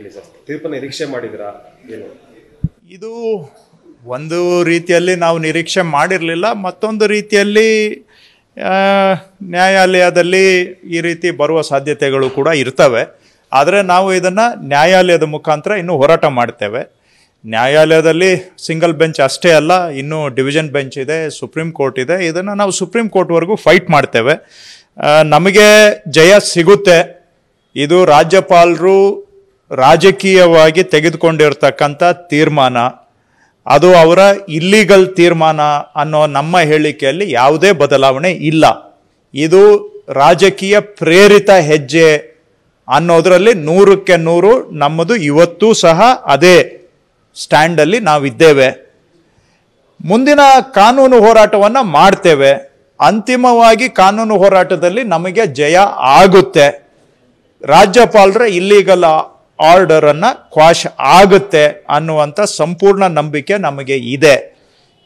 ಹೇಳಿ ಸರ್, ತೀರ್ಪನ್ನು ನಿರೀಕ್ಷೆ ಮಾಡಿದ್ರಾ ಏನು? ಇದು ಒಂದು ರೀತಿಯಲ್ಲಿ ನಾವು ನಿರೀಕ್ಷೆ ಮಾಡಿರಲಿಲ್ಲ, ಮತ್ತೊಂದು ರೀತಿಯಲ್ಲಿ ನ್ಯಾಯಾಲಯದಲ್ಲಿ ಈ ರೀತಿ ಬರುವ ಸಾಧ್ಯತೆಗಳು ಕೂಡ ಇರ್ತವೆ. ಆದರೆ ನಾವು ಇದನ್ನು ನ್ಯಾಯಾಲಯದ ಮುಖಾಂತರ ಇನ್ನೂ ಹೋರಾಟ ಮಾಡ್ತೇವೆ. ನ್ಯಾಯಾಲಯದಲ್ಲಿ ಸಿಂಗಲ್ ಬೆಂಚ್ ಅಷ್ಟೇ ಅಲ್ಲ, ಇನ್ನೂ ಡಿವಿಷನ್ ಬೆಂಚ್ ಇದೆ, ಸುಪ್ರೀಂ ಕೋರ್ಟ್ ಇದೆ. ಇದನ್ನು ನಾವು ಸುಪ್ರೀಂ ಕೋರ್ಟ್ವರೆಗೂ ಫೈಟ್ ಮಾಡ್ತೇವೆ. ನಮಗೆ ಜಯ ಸಿಗುತ್ತೆ. ಇದು ರಾಜ್ಯಪಾಲರು ರಾಜಕೀಯವಾಗಿ ತೆಗೆದುಕೊಂಡಿರ್ತಕ್ಕಂಥ ತೀರ್ಮಾನ, ಅದು ಅವರ ಇಲ್ಲಿಗಲ್ ತೀರ್ಮಾನ ಅನ್ನೋ ನಮ್ಮ ಹೇಳಿಕೆಯಲ್ಲಿ ಯಾವುದೇ ಬದಲಾವಣೆ ಇಲ್ಲ. ಇದು ರಾಜಕೀಯ ಪ್ರೇರಿತ ಹೆಜ್ಜೆ ಅನ್ನೋದರಲ್ಲಿ 100ಕ್ಕೆ 100 ನಮ್ಮದು ಇವತ್ತೂ ಸಹ ಅದೇ ಸ್ಟ್ಯಾಂಡಲ್ಲಿ ನಾವಿದ್ದೇವೆ. ಮುಂದಿನ ಕಾನೂನು ಹೋರಾಟವನ್ನು ಮಾಡ್ತೇವೆ. ಅಂತಿಮವಾಗಿ ಕಾನೂನು ಹೋರಾಟದಲ್ಲಿ ನಮಗೆ ಜಯ ಆಗುತ್ತೆ. ರಾಜ್ಯಪಾಲರ ಇಲ್ಲಿಗಲ್ ಆರ್ಡರನ್ನು ಕ್ವಾಶ್ ಆಗುತ್ತೆ ಅನ್ನುವಂಥ ಸಂಪೂರ್ಣ ನಂಬಿಕೆ ನಮಗೆ ಇದೆ.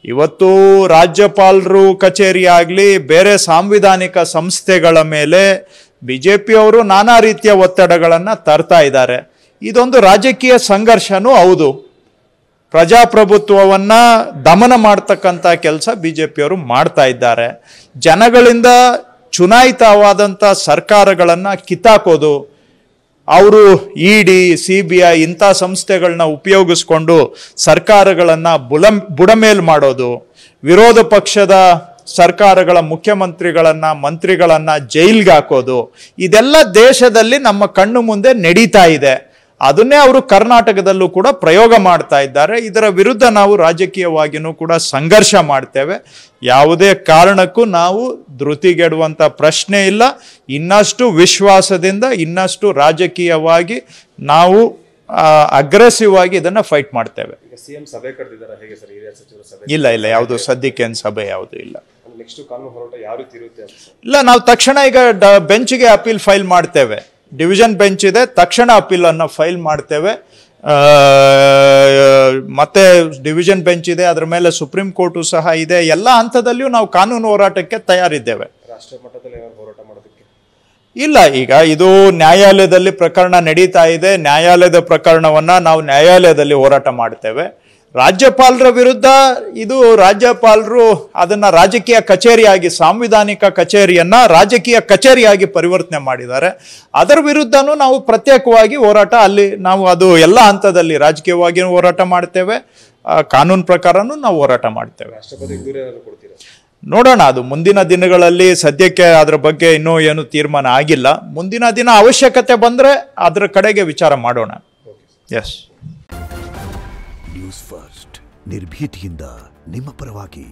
ಇವತ್ತು ರಾಜ್ಯಪಾಲರು ಕಚೇರಿ ಆಗಲಿ, ಬೇರೆ ಸಾಂವಿಧಾನಿಕ ಸಂಸ್ಥೆಗಳ ಮೇಲೆ BJPಯವರು ನಾನಾ ರೀತಿಯ ಒತ್ತಡಗಳನ್ನು ತರ್ತಾ ಇದ್ದಾರೆ. ಇದೊಂದು ರಾಜಕೀಯ ಸಂಘರ್ಷನೂ ಹೌದು. ಪ್ರಜಾಪ್ರಭುತ್ವವನ್ನು ದಮನ ಮಾಡ್ತಕ್ಕಂಥ ಕೆಲಸ BJPಯವರು ಮಾಡ್ತಾ ಇದ್ದಾರೆ. ಜನಗಳಿಂದ ಚುನಾಯಿತವಾದಂಥ ಸರ್ಕಾರಗಳನ್ನು ಕಿತ್ತಾಕೋದು, ಅವರು ED, CBI ಇಂಥ ಸಂಸ್ಥೆಗಳನ್ನ ಉಪಯೋಗಿಸ್ಕೊಂಡು ಸರ್ಕಾರಗಳನ್ನು ಬುಡಮೇಲು ಮಾಡೋದು, ವಿರೋಧ ಪಕ್ಷದ ಸರ್ಕಾರಗಳ ಮುಖ್ಯಮಂತ್ರಿಗಳನ್ನು ಮಂತ್ರಿಗಳನ್ನು ಜೈಲ್ಗೆ ಹಾಕೋದು, ಇದೆಲ್ಲ ದೇಶದಲ್ಲಿ ನಮ್ಮ ಕಣ್ಣು ಮುಂದೆ ನಡೀತಾ ಇದೆ. ಅದನ್ನೇ ಅವರು ಕರ್ನಾಟಕದಲ್ಲೂ ಕೂಡ ಪ್ರಯೋಗ ಮಾಡ್ತಾ ಇದ್ದಾರೆ. ಇದರ ವಿರುದ್ಧ ನಾವು ರಾಜಕೀಯವಾಗಿಯೂ ಕೂಡ ಸಂಘರ್ಷ ಮಾಡ್ತೇವೆ. ಯಾವುದೇ ಕಾರಣಕ್ಕೂ ನಾವು ಧೃತಿಗೆಡುವಂಥ ಪ್ರಶ್ನೆ ಇಲ್ಲ. ಇನ್ನಷ್ಟು ವಿಶ್ವಾಸದಿಂದ, ಇನ್ನಷ್ಟು ರಾಜಕೀಯವಾಗಿ ನಾವು ಅಗ್ರೆಸಿವ್ ಆಗಿ ಇದನ್ನು ಫೈಟ್ ಮಾಡ್ತೇವೆ. CM ಸಭೆ ಕರೆದಿದ್ದಾರೆ, ಹೇಗೆ ಸರ್ ಹಿರಿಯ ಸಚಿವರ ಸಭೆ? ಇಲ್ಲ, ಯಾವುದು ಸದ್ಯಕ್ಕೆ ಏನು ಸಭೆ ಯಾವುದು ಇಲ್ಲ. ನೆಕ್ಸ್ಟ್ ಕಾನೂನು ಹೋರಾಟ ಯಾವ ರೀತಿ ಇರುತ್ತೆ? ಇಲ್ಲ, ನಾವು ತಕ್ಷಣ ಈಗ ಬೆಂಚ್ಗೆ ಅಪೀಲ್ ಫೈಲ್ ಮಾಡ್ತೇವೆ. ಡಿವಿಷನ್ ಬೆಂಚ್ ಇದೆ, ತಕ್ಷಣ ಅಪೀಲನ್ನು ಫೈಲ್ ಮಾಡ್ತೇವೆ. ಮತ್ತೆ ಡಿವಿಷನ್ ಬೆಂಚ್ ಇದೆ, ಅದರ ಮೇಲೆ ಸುಪ್ರೀಂ ಕೋರ್ಟು ಸಹ ಇದೆ. ಎಲ್ಲ ಹಂತದಲ್ಲಿಯೂ ನಾವು ಕಾನೂನು ಹೋರಾಟಕ್ಕೆ ತಯಾರಿದ್ದೇವೆ. ರಾಷ್ಟ್ರ ಮಟ್ಟದಲ್ಲಿ ಹೋರಾಟ ಮಾಡೋದಕ್ಕೆ ಇಲ್ಲ, ಈಗ ಇದು ನ್ಯಾಯಾಲಯದಲ್ಲಿ ಪ್ರಕರಣ ನಡೀತಾ ಇದೆ. ನ್ಯಾಯಾಲಯದ ಪ್ರಕರಣವನ್ನು ನಾವು ನ್ಯಾಯಾಲಯದಲ್ಲಿ ಹೋರಾಟ ಮಾಡ್ತೇವೆ. ರಾಜ್ಯಪಾಲರ ವಿರುದ್ಧ ಇದು ರಾಜ್ಯಪಾಲರು ಅದನ್ನು ರಾಜಕೀಯ ಕಚೇರಿಯಾಗಿ, ಸಾಂವಿಧಾನಿಕ ಕಚೇರಿಯನ್ನು ರಾಜಕೀಯ ಕಚೇರಿಯಾಗಿ ಪರಿವರ್ತನೆ ಮಾಡಿದ್ದಾರೆ. ಅದರ ವಿರುದ್ಧನೂ ನಾವು ಪ್ರತ್ಯೇಕವಾಗಿ ಹೋರಾಟ ಅಲ್ಲಿ ನಾವು ಅದು ಎಲ್ಲ ಹಂತದಲ್ಲಿ ರಾಜಕೀಯವಾಗಿ ಹೋರಾಟ ಮಾಡ್ತೇವೆ. ಕಾನೂನು ಪ್ರಕಾರನೂ ನಾವು ಹೋರಾಟ ಮಾಡ್ತೇವೆ. ರಾಷ್ಟ್ರಪತಿಗೆ ದೂರ ಏನಾದರೂ ಕೊಡ್ತೀರಾ? ನೋಡೋಣ, ಅದು ಮುಂದಿನ ದಿನಗಳಲ್ಲಿ. ಸದ್ಯಕ್ಕೆ ಅದರ ಬಗ್ಗೆ ಇನ್ನೂ ಏನು ತೀರ್ಮಾನ ಆಗಿಲ್ಲ. ಮುಂದಿನ ದಿನ ಅವಶ್ಯಕತೆ ಬಂದರೆ ಅದರ ಕಡೆಗೆ ವಿಚಾರ ಮಾಡೋಣ. ಎಸ್, ನ್ಯೂಸ್ ಫಸ್ಟ್ ನಿರ್ಭೀತಿಯಿಂದ ನಿಮ್ಮ ಪರವಾಗಿ.